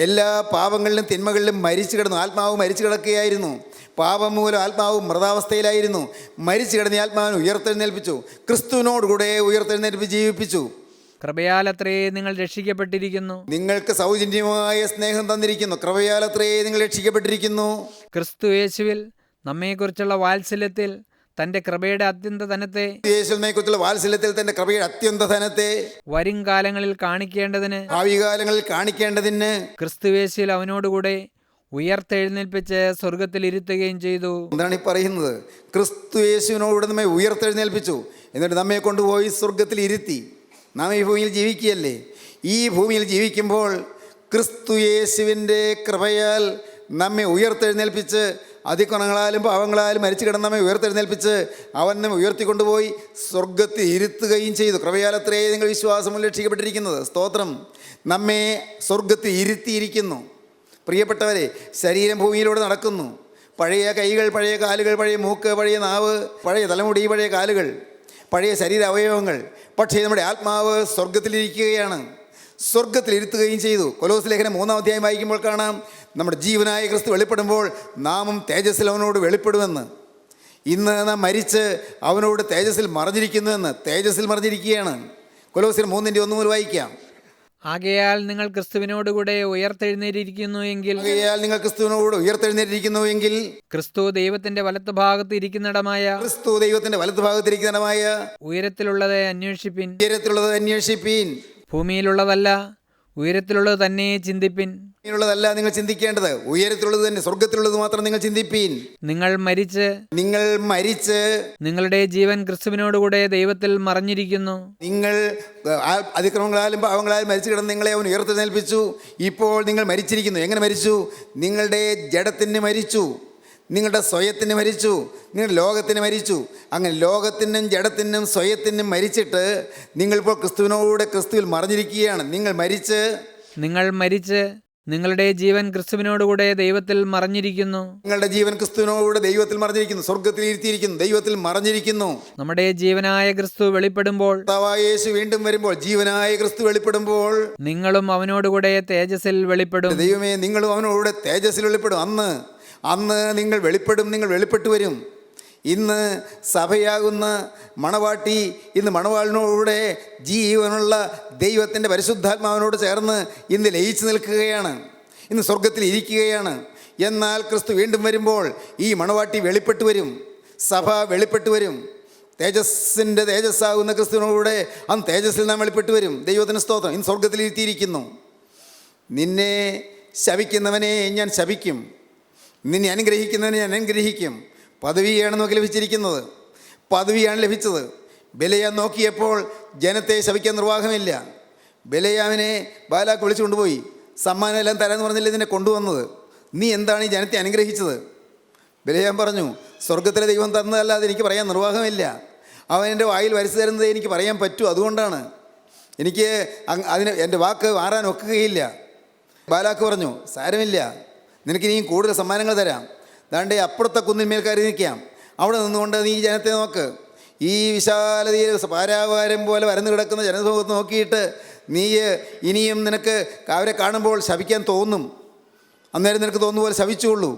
എല്ലാ പാപങ്ങളിലും തിന്മകളിലും മരിച്ചു കിടന്നു. ആത്മാവ് മരിച്ചു കിടക്കുകയായിരുന്നു. പാപം മൂലം ആത്മാവ് മൃതാവസ്ഥയിലായിരുന്നു. മരിച്ചു കിടന്ന ആത്മാവിനെ ഉയർത്തെഴുന്നേൽപ്പിച്ചു. ക്രിസ്തുവിനോടുകൂടെ ഉയർത്തെഴുന്നേൽപ്പിച്ച് ജീവിപ്പിച്ചു. കൃപയാലത്രേ നിങ്ങൾ രക്ഷിക്കപ്പെട്ടിരിക്കുന്നു. നിങ്ങൾക്ക് സൗജന്യമായ സ്നേഹം തന്നിരിക്കുന്നു. കൃപയാലത്രേ നിങ്ങൾ രക്ഷിക്കപ്പെട്ടിരിക്കുന്നു. ക്രിസ്തു യേശുവിൽ നമ്മെക്കുറിച്ചുള്ള വാത്സല്യത്തിൽ തൻ്റെ കൃപയുടെ അത്യന്തധനത്തെ, യേശുവിനെക്കുറിച്ചുള്ള വാത്സല്യത്തിൽ തൻ്റെ കൃപയുടെ അത്യന്തധനത്തെ വരും കാലങ്ങളിൽ കാണിക്കേണ്ടതിന്, ഭാവി കാലങ്ങളിൽ കാണിക്കേണ്ടതിന് ക്രിസ്തുവേശുവിൽ അവനോടുകൂടെ ഉയർത്തെഴുന്നേൽപ്പിച്ച് സ്വർഗത്തിൽ ഇരുത്തുകയും ചെയ്തു. എന്താണ് ഈ പറയുന്നത്? ക്രിസ്തു യേശുവിനോട് നമ്മെ ഉയർത്തെഴുന്നേൽപ്പിച്ചു, എന്നിട്ട് നമ്മെ കൊണ്ടുപോയി സ്വർഗത്തിൽ ഇരുത്തി. നാം ഈ ഭൂമിയിൽ ജീവിക്കുകയല്ലേ. ഈ ഭൂമിയിൽ ജീവിക്കുമ്പോൾ ക്രിസ്തു യേശുവിൻ്റെ കൃപയാൽ നമ്മെ ഉയർത്തെഴുന്നേൽപ്പിച്ച്, അതിക്രമങ്ങളാലും പാവങ്ങളാലും മരിച്ചു കിടന്ന് നമ്മെ ഉയർത്തെഴുന്നേൽപ്പിച്ച് അവൻ നമ്മെ ഉയർത്തിക്കൊണ്ടുപോയി സ്വർഗത്തിൽ ഇരുത്തുകയും ചെയ്തു. കൃപയാലത്രേ നിങ്ങൾ വിശ്വാസം രക്ഷിക്കപ്പെട്ടിരിക്കുന്നത്. സ്തോത്രം. നമ്മെ സ്വർഗത്തിൽ ഇരുത്തിയിരിക്കുന്നു. പ്രിയപ്പെട്ടവരെ, ശരീരം ഭൂമിയിലൂടെ നടക്കുന്നു. പഴയ കൈകൾ, പഴയ കാലുകൾ, പഴയ മൂക്ക്, പഴയ നാവ്, പഴയ തലമുടി, പഴയ കാലുകൾ, പഴയ ശരീര അവയവങ്ങൾ. പക്ഷേ നമ്മുടെ ആത്മാവ് സ്വർഗത്തിലിരിക്കുകയാണ്. സ്വർഗത്തിലിരുത്തുകയും ചെയ്തു. കൊലോസ് ലേഖനം 3-ാം അധ്യായം വായിക്കുമ്പോൾ കാണാം, നമ്മുടെ ജീവനായ ക്രിസ്തു വെളിപ്പെടുമ്പോൾ നാമും തേജസ്സിൽ അവനോട് വെളിപ്പെടുമെന്ന്. ഇന്ന് നാം മരിച്ച് അവനോട് തേജസ്സിൽ മറഞ്ഞിരിക്കുന്നുവെന്ന്. തേജസ്സിൽ മറഞ്ഞിരിക്കുകയാണ്. കൊലോസ്യർ 3:1 മുതൽ വായിക്കാം. ആകയാൽ നിങ്ങൾ ക്രിസ്തുവിനോടുകൂടെ ഉയർത്തെഴുന്നേറ്റിരിക്കുന്നു എങ്കിൽ ആകയാൽ നിങ്ങൾ ക്രിസ്തുവിനോട് ഉയർത്തെഴുന്നേറ്റിരിക്കുന്നുവെങ്കിൽ ക്രിസ്തു ദൈവത്തിന്റെ വലത്തുഭാഗത്ത് ഇരിക്കുന്നിടമായ ക്രിസ്തു ദൈവത്തിന്റെ വലത്തുഭാഗത്തിരിക്കുന്നതുമായ ഉയരത്തിലുള്ളത് അന്വേഷിപ്പിൻ. ഉയരത്തിലുള്ളത് അന്വേഷിപ്പീൻ. ഭൂമിയിലുള്ളതല്ല, ഉയരത്തിലുള്ളത് തന്നെ ചിന്തിപ്പിൻ. ഉള്ളതല്ല നിങ്ങൾ ചിന്തിക്കേണ്ടത്, ഉയരത്തിലുള്ളത് തന്നെ, സ്വർഗത്തിലുള്ളത് മാത്രം നിങ്ങൾ ചിന്തിപ്പീൻ. നിങ്ങൾ മരിച്ച് നിങ്ങളുടെ ജീവൻ ക്രിസ്തുവിനോടുകൂടെ ദൈവത്തിൽ മറഞ്ഞിരിക്കുന്നു. നിങ്ങൾ അതിക്രമങ്ങളാലും പാവങ്ങളാലും മരിച്ചു കിടന്ന് നിങ്ങളെ അവൻ ഉയർത്തെഴുന്നേൽപ്പിച്ചു. ഇപ്പോൾ നിങ്ങൾ മരിച്ചിരിക്കുന്നു. എങ്ങനെ മരിച്ചു? നിങ്ങളുടെ ജഡത്തിന് മരിച്ചു, നിങ്ങളുടെ സ്വയത്തിന് മരിച്ചു, നിങ്ങളുടെ ലോകത്തിന് മരിച്ചു. അങ്ങനെ ലോകത്തിനും ജഡത്തിനും സ്വയത്തിനും മരിച്ചിട്ട് നിങ്ങളിപ്പോൾ ക്രിസ്തുവിൽ മറഞ്ഞിരിക്കുകയാണ്. നിങ്ങൾ മരിച്ച് നിങ്ങളുടെ ജീവൻ ക്രിസ്തുവിനോടുകൂടെ ദൈവത്തിൽ മറഞ്ഞിരിക്കുന്നു. നിങ്ങളുടെ ജീവൻ ക്രിസ്തുവിനോടുകൂടെ ദൈവത്തിൽ മറഞ്ഞിരിക്കുന്നു, സ്വർഗത്തിൽ ഇരുത്തിയിരിക്കുന്നു, ദൈവത്തിൽ മറഞ്ഞിരിക്കുന്നു. നമ്മുടെ ജീവനായ ക്രിസ്തു വെളിപ്പെടുമ്പോൾ, യേശു വീണ്ടും വരുമ്പോൾ, ജീവനായ ക്രിസ്തു വെളിപ്പെടുമ്പോൾ നിങ്ങളും അവനോടുകൂടെ തേജസ്സിൽ വെളിപ്പെടും. ദൈവമേ, നിങ്ങളും അവനോടുകൂടെ തേജസ്സിൽ വെളിപ്പെടും. അന്ന് നിങ്ങൾ വെളിപ്പെട്ടു വരും. ഇന്ന് സഭയാകുന്ന മണവാട്ടി ഇന്ന് മണവാളിനോടുകൂടെ ജീവനുള്ള ദൈവത്തിൻ്റെ പരിശുദ്ധാത്മാവിനോട് ചേർന്ന് ഇന്ന് ലയിച്ചു നിൽക്കുകയാണ്, ഇന്ന് സ്വർഗത്തിൽ ഇരിക്കുകയാണ്. എന്നാൽ ക്രിസ്തു വീണ്ടും വരുമ്പോൾ ഈ മണവാട്ടി വെളിപ്പെട്ടു വരും, സഭ വെളിപ്പെട്ടു വരും. തേജസ്സാകുന്ന ക്രിസ്തുവിനോടുകൂടെ അന്ന് തേജസ്സിൽ നാം വെളിപ്പെട്ടു വരും. ദൈവത്തിന് സ്തോത്രം. ഇന്ന് സ്വർഗത്തിൽ ഇരുത്തിയിരിക്കുന്നു. നിന്നെ ശപിക്കുന്നവനെ ഞാൻ ശപിക്കും, നിന്നെ അനുഗ്രഹിക്കുന്നവനെ ഞാൻ അനുഗ്രഹിക്കും. പദവിയാണ് നമുക്ക് ലഭിച്ചത്. ബെലയാം നോക്കിയപ്പോൾ ജനത്തെ ശപിക്കാൻ നിർവാഹമില്ല. ബെലയാമിനെ ബാലാക്ക് വിളിച്ചു കൊണ്ടുപോയി. സമ്മാനം എല്ലാം തരാമെന്ന് പറഞ്ഞില്ലേ നിന്നെ കൊണ്ടുവന്നത്? നീ എന്താണ് ഈ ജനത്തെ അനുഗ്രഹിച്ചത്? ബെലയാം പറഞ്ഞു, സ്വർഗത്തിലെ ദൈവം തന്നതല്ലാതെ എനിക്ക് പറയാൻ നിർവാഹമില്ല. അവൻ എൻ്റെ വായിൽ വരച്ചു തരുന്നത് എനിക്ക് പറയാൻ പറ്റൂ. അതുകൊണ്ടാണ് എനിക്ക് എൻ്റെ വാക്ക് മാറാൻ ഒക്കുകയില്ല. ബാലാക്ക് പറഞ്ഞു, സാരമില്ല, നിനക്കിനിയും കൂടുതൽ സമ്മാനങ്ങൾ തരാം. ദാണ്ടെ അപ്പുറത്തെ കുന്നിന്മേൽ കയറി നിൽക്കാം, അവിടെ നിന്നുകൊണ്ട് നീ ജനത്തെ നോക്ക്. ഈ വിശാലതയിൽ പാരാവാരം പോലെ വരന്നു കിടക്കുന്ന ജനസമൂഹത്തെ നോക്കിയിട്ട് നീ ഇനിയും നിനക്ക് അവരെ കാണുമ്പോൾ ശപിക്കാൻ തോന്നും. അന്നേരം നിനക്ക് തോന്നുന്ന പോലെ ശപിച്ചുകൊള്ളൂ.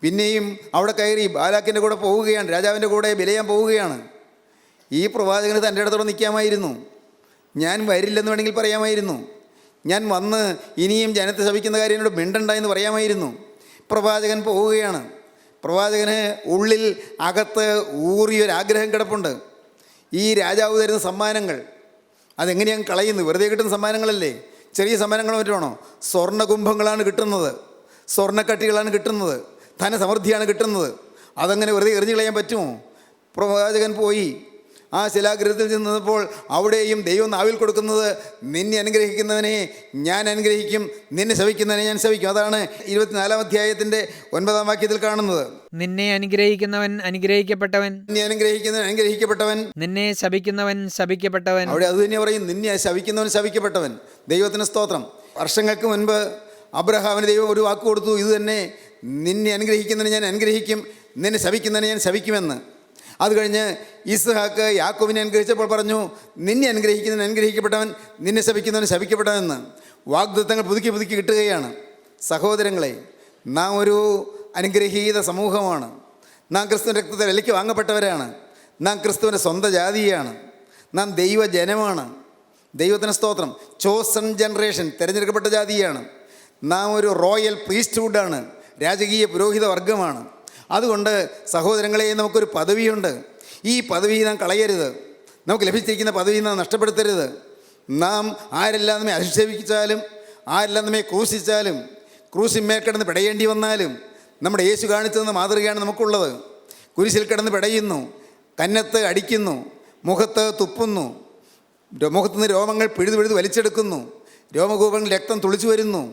പിന്നെയും അവിടെ കയറി ബാലാക്കിൻ്റെ കൂടെ പോവുകയാണ്, രാജാവിൻ്റെ കൂടെ ബെലയാം പോവുകയാണ്. ഈ പ്രവാചകന് തൻ്റെ അടുത്തോടെ നിൽക്കാമായിരുന്നു. ഞാൻ വരില്ലെന്ന് വേണമെങ്കിൽ പറയാമായിരുന്നു. ഞാൻ വന്ന് ഇനിയും ജനത്തെ ശപിക്കുന്ന കാര്യം എന്നോട് മിണ്ടണ്ട എന്ന് പറയാമായിരുന്നു. പ്രവാചകൻ പോവുകയാണ്. പ്രവാചകന് ഉള്ളിൽ അകത്ത് ഊറിയൊരാഗ്രഹം കിടപ്പുണ്ട്. ഈ രാജാവ് തരുന്ന സമ്മാനങ്ങൾ അതെങ്ങനെയാണ് കളയുന്നു? വെറുതെ കിട്ടുന്ന സമ്മാനങ്ങളല്ലേ, ചെറിയ സമ്മാനങ്ങളോ മറ്റാണോ? സ്വർണ്ണകുംഭങ്ങളാണ് കിട്ടുന്നത്, സ്വർണ്ണക്കട്ടികളാണ് കിട്ടുന്നത്, ധനസമൃദ്ധിയാണ് കിട്ടുന്നത്. അതങ്ങനെ വെറുതെ എറിഞ്ഞു കളയാൻ പറ്റുമോ? പ്രവാചകൻ പോയി ആ ശിലാഗ്രഹത്തിൽ ചെന്നപ്പോൾ അവിടെയും ദൈവം നാവിൽ കൊടുക്കുന്നത്, നിന്നെ അനുഗ്രഹിക്കുന്നവനെ ഞാൻ അനുഗ്രഹിക്കും, നിന്നെ ശപിക്കുന്നവനെ ഞാൻ ശപിക്കും. അതാണ് 24-ാം അധ്യായത്തിൻ്റെ 9-ാം വാക്യത്തിൽ കാണുന്നത്. നിന്നെ അനുഗ്രഹിക്കുന്നവൻ അനുഗ്രഹിക്കപ്പെട്ടവൻ, നിന്നെ അനുഗ്രഹിക്കുന്നവൻ അനുഗ്രഹിക്കപ്പെട്ടവൻ, നിന്നെ ശപിക്കുന്നവൻ ശപിക്കപ്പെട്ടവൻ. അവിടെ അത് തന്നെ പറയും, നിന്നെ ശപിക്കുന്നവൻ ശപിക്കപ്പെട്ടവൻ. ദൈവത്തിന് സ്തോത്രം. വർഷങ്ങൾക്ക് മുൻപ് അബ്രഹാമിന് ദൈവം ഒരു വാക്ക് കൊടുത്തു, ഇത് തന്നെ, നിന്നെ അനുഗ്രഹിക്കുന്നവനെ ഞാൻ അനുഗ്രഹിക്കും, നിന്നെ ശപിക്കുന്നവനെ ഞാൻ ശപിക്കുമെന്ന്. അത് കഴിഞ്ഞ് ഇസ്ഹാക്ക് യാക്കോബിനെ അനുഗ്രഹിച്ചപ്പോൾ പറഞ്ഞു, നിന്നെ അനുഗ്രഹിക്കുന്നവൻ അനുഗ്രഹിക്കപ്പെട്ടവൻ, നിന്നെ ശപിക്കുന്നവൻ ശപിക്കപ്പെട്ടവനെന്ന്. വാഗ്ദത്തങ്ങൾ പുതുക്കി കിട്ടുകയാണ്. സഹോദരങ്ങളെ, നാം ഒരു അനുഗ്രഹീത സമൂഹമാണ്. നാം ക്രിസ്തുവിൻ്റെ രക്തത്തെ വിലയ്ക്ക് വാങ്ങപ്പെട്ടവരാണ്. നാം ക്രിസ്തുവിൻ്റെ സ്വന്തം ജാതിയാണ്. നാം ദൈവജനമാണ്. ദൈവത്തിന് സ്തോത്രം. ചോസൺ ജനറേഷൻ, തിരഞ്ഞെടുക്കപ്പെട്ട ജാതിയാണ്. നാം ഒരു റോയൽ പ്രീസ്റ്റ്ഹുഡാണ്, രാജകീയ പുരോഹിത വർഗമാണ്. അതുകൊണ്ട് സഹോദരങ്ങളെ, നമുക്കൊരു പദവിയുണ്ട്. ഈ പദവി നാം കളയരുത്. നമുക്ക് ലഭിച്ചിരിക്കുന്ന പദവി നാം നഷ്ടപ്പെടുത്തരുത്. നാം ആരെല്ലാം നമ്മെ അധിക്ഷേപിച്ചാലും, ആരെല്ലാം നമ്മെ ക്രൂശിച്ചാലും, ക്രൂശിന്മേൽ കിടന്ന് പിടയേണ്ടി വന്നാലും, നമ്മുടെ യേശു കാണിച്ചു തന്ന മാതൃകയാണ് നമുക്കുള്ളത്. കുരിശിൽ കിടന്ന് പിടയുന്നു, കന്നത്ത് അടിക്കുന്നു, മുഖത്ത് തുപ്പുന്നു, മുഖത്തുനിന്ന് രോമങ്ങൾ പിഴുത് വലിച്ചെടുക്കുന്നു, രോമകൂപങ്ങളിൽ രക്തം തുളിച്ചു വരുന്നു,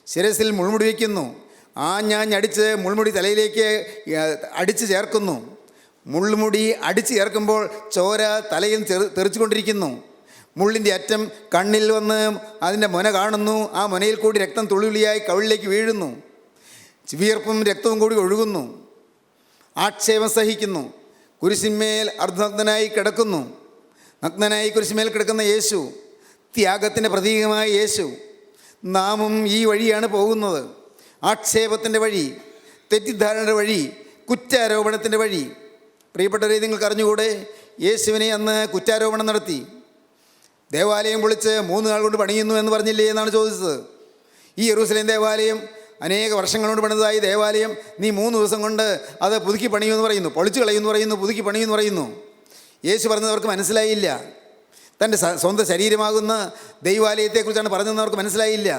ശിരസിൽ മുൾമുടി വയ്ക്കുന്നു, ആഞ്ഞാഞ്ഞടിച്ച് മുൾമുടി തലയിലേക്ക് അടിച്ച് ചേർക്കുന്നു. മുൾമുടി അടിച്ച് ചേർക്കുമ്പോൾ ചോര തലയിൽ തെറിച്ചുകൊണ്ടിരിക്കുന്നു. മുള്ളിൻ്റെ അറ്റം കണ്ണിൽ വന്ന് അതിൻ്റെ മുന കാണുന്നു. ആ മുനയിൽ കൂടി രക്തം തുള്ളിയായി കവിളിലേക്ക് വീഴുന്നു. വിയർപ്പും രക്തവും കൂടി ഒഴുകുന്നു. ആക്ഷേപം സഹിക്കുന്നു. കുരിശിന്മേൽ അർദ്ധനഗ്നനായി കിടക്കുന്നു. നഗ്നനായി കുരിശിന്മേൽ കിടക്കുന്ന യേശു, ത്യാഗത്തിൻ്റെ പ്രതീകമായ യേശു. നാമും ഈ വഴിയാണ് പോകുന്നത്. ആക്ഷേപത്തിൻ്റെ വഴി, തെറ്റിദ്ധാരണയുടെ വഴി, കുറ്റാരോപണത്തിൻ്റെ വഴി. പ്രിയപ്പെട്ടവരെ, നിങ്ങൾക്ക് അറിഞ്ഞുകൂടെ, യേശുവിനെ അന്ന് കുറ്റാരോപണം നടത്തി. ദേവാലയം പൊളിച്ച് 3 നാൾ കൊണ്ട് പണിയുന്നു എന്ന് പറഞ്ഞില്ലേ എന്നാണ് ചോദിച്ചത്. ഈ യെരൂശലേം ദേവാലയം അനേക വർഷങ്ങൾ കൊണ്ട് പണിതായി ദേവാലയം, നീ 3 ദിവസം കൊണ്ട് അത് പുതുക്കി പണിയുമെന്ന് പറയുന്നു, പൊളിച്ചു കളയുമെന്ന് പറയുന്നു, പുതുക്കി പണിയുമെന്ന് പറയുന്നു. യേശു പറഞ്ഞതവർക്ക് മനസ്സിലായില്ല. തൻ്റെ സ്വന്തം ശരീരമാകുന്ന ദൈവാലയത്തെക്കുറിച്ചാണ് പറഞ്ഞതെന്ന് അവർക്ക് മനസ്സിലായില്ല.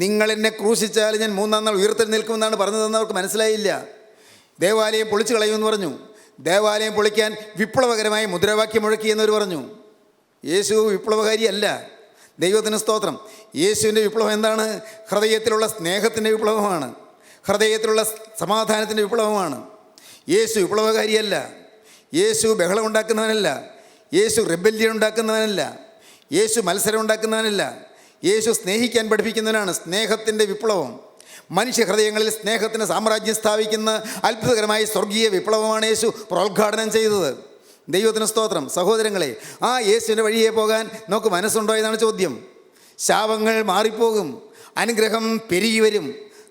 നിങ്ങളെന്നെ ക്രൂശിച്ചാൽ ഞാൻ 3-ാം നാൾ ഉയർത്തെഴുന്നേൽക്കുമെന്നാണ് പറഞ്ഞതെന്ന് അവർക്ക് മനസ്സിലായില്ല. ദേവാലയം പൊളിച്ചു കളയുമെന്ന് പറഞ്ഞു. ദേവാലയം പൊളിക്കാൻ വിപ്ലവകരമായ മുദ്രാവാക്യം മുഴക്കിയെന്നവർ പറഞ്ഞു. യേശു വിപ്ലവകാരിയല്ല. ദൈവത്തിന് സ്തോത്രം. യേശുവിൻ്റെ വിപ്ലവം എന്താണ്? ഹൃദയത്തിലുള്ള സ്നേഹത്തിൻ്റെ വിപ്ലവമാണ്, ഹൃദയത്തിലുള്ള സമാധാനത്തിൻ്റെ വിപ്ലവമാണ്. യേശു വിപ്ലവകാരിയല്ല. യേശു ബഹളം ഉണ്ടാക്കുന്നവനല്ല. യേശു റെബല്യൻ ഉണ്ടാക്കുന്നവനല്ല. യേശു മത്സരം ഉണ്ടാക്കുന്നവനല്ല. യേശു സ്നേഹിക്കാൻ പഠിപ്പിക്കുന്നവനാണ്. സ്നേഹത്തിൻ്റെ വിപ്ലവം, മനുഷ്യഹൃദയങ്ങളിൽ സ്നേഹത്തിന് സാമ്രാജ്യം സ്ഥാപിക്കുന്ന അത്ഭുതകരമായ സ്വർഗീയ വിപ്ലവമാണ് യേശു പ്രോദ്ഘാടനം ചെയ്തത്. ദൈവത്തിന് സ്തോത്രം. സഹോദരങ്ങളെ, ആ യേശുവിൻ്റെ വഴിയെ പോകാൻ നമുക്ക് മനസ്സുണ്ടോ എന്നാണ് ചോദ്യം. ശാപങ്ങൾ മാറിപ്പോകും, അനുഗ്രഹം പെരുകി വരും,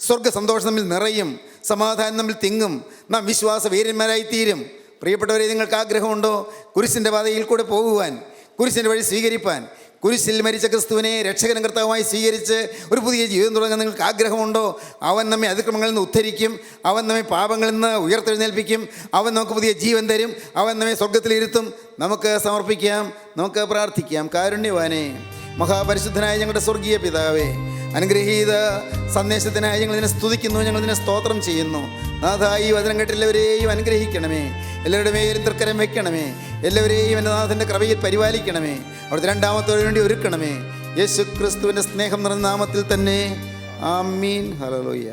സ്വർഗ്ഗ സന്തോഷം തമ്മിൽ നിറയും, സമാധാനം തമ്മിൽ തിങ്ങും, നാം വിശ്വാസ വീരന്മാരായി തീരും. പ്രിയപ്പെട്ടവരെ, നിങ്ങൾക്ക് ആഗ്രഹമുണ്ടോ കുരിശിൻ്റെ പാതയിൽ കൂടെ പോകുവാൻ, കുരിശിൻ്റെ വഴി സ്വീകരിപ്പാൻ? കുരിശിൽ മരിച്ച ക്രിസ്തുവിനെ രക്ഷകനും കർത്താവുമായി സ്വീകരിച്ച് ഒരു പുതിയ ജീവിതം തുടങ്ങാൻ നിങ്ങൾക്ക് ആഗ്രഹമുണ്ടോ? അവൻ നമ്മെ അതിക്രമങ്ങളിൽ നിന്ന് ഉദ്ധരിക്കും, അവൻ നമ്മെ പാപങ്ങളിൽ നിന്ന് ഉയർത്തെഴുന്നേൽപ്പിക്കും, അവൻ നമുക്ക് പുതിയ ജീവൻ തരും, അവൻ നമ്മെ സ്വർഗ്ഗത്തിലിരുത്തും. നമുക്ക് സമർപ്പിക്കാം, നമുക്ക് പ്രാർത്ഥിക്കാം. കാരുണ്യവാനേ, മഹാപരിശുദ്ധനായ ഞങ്ങളുടെ സ്വർഗീയ പിതാവേ, അനുഗ്രഹീത സന്ദേശത്തിനായി ഞങ്ങളിതിനെ സ്തുതിക്കുന്നു, ഞങ്ങളിതിനെ സ്തോത്രം ചെയ്യുന്നു. നാഥ, ഈ വചനം കേട്ട് എല്ലാവരെയും അനുഗ്രഹിക്കണമേ, എല്ലാവരുടെ മേലും തൃക്കരം വയ്ക്കണമേ, എല്ലാവരെയും എൻ്റെ നാഥൻ്റെ കൃപയിൽ പരിപാലിക്കണമേ, അവിടുത്തെ രണ്ടാമത്തോടു വേണ്ടി ഒരുക്കണമേ. യേശു ക്രിസ്തുവിൻ്റെ സ്നേഹം നിറഞ്ഞ നാമത്തിൽ തന്നെ. ആമീൻ. ഹല്ലേലൂയ.